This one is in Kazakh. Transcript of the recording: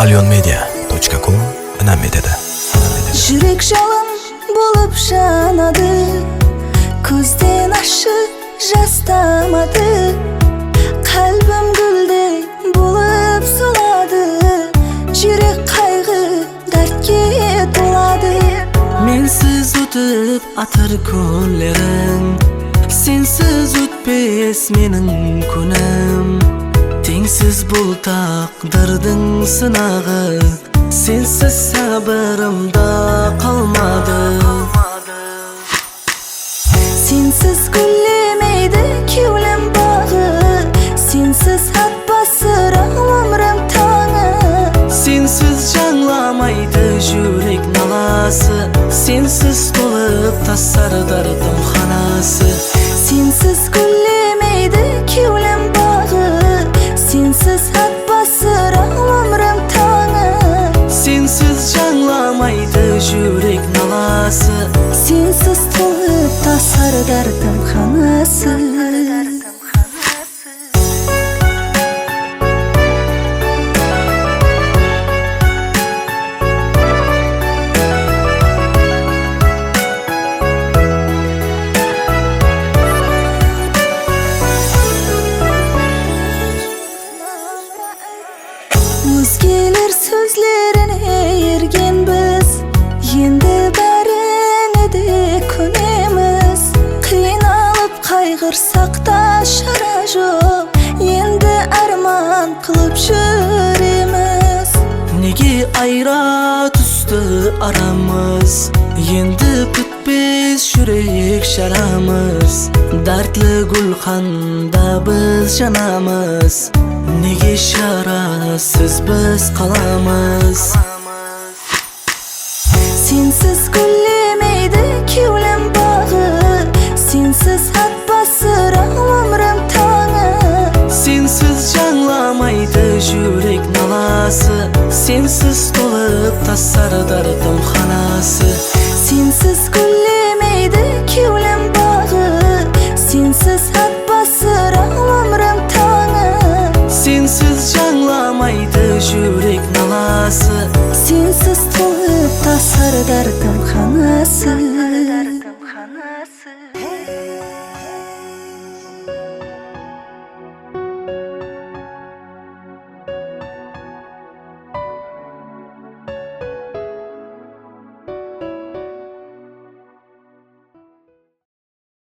alionmedia.com önem etedi. Жүрек жалын болып жанады, көзден ашық жас тамады, қалбым гүлдей болып солады, жүрек қайғы дертке толады. Менсіз өтіп атыр күндерің, сенсіз өтпес менің күнім. Теңсіз бұл тағдырдың сынағы, сенсіз сабырымда қалмады. Сенсіз гүллемейді кеулім бағы, сенсіз атбасыр өмірім таңы. Сенсіз жаңламайды жүрек наласы, сенсіз толып тасар дартым ханасы. Сенсіз гүллемейді кеулім бағы, сенсіз атбасыр өмірім таңы. Сенсіз жаңламайды жүрек наласы, сенсіз толып тасар дартым ханасы. Өзгелер сөзлеріне ергенбіз, енді бәріне де көнеміз. Қиналып қайғырсақ та шара жоқ, енді арман қылып жүреміз. Неге айра түсті арамыз, енді бітпес жүрек жарамыз. Дәртлі гүлханда біз жанамыз, неге шарасыз біз қаламыз. Сенсіз гүллемейді кеулім бағы, сенсіз атбасыр өмірім таңы. Сенсіз жаңламайды жүрек наласы, сенсіз толып тасар дартым ханасы. Сенсіз гүллемейді кеулім бағы, сенсіз атбасыр өмірім таңы. Сенсіз жаңламайды жүрек наласы, сенсіз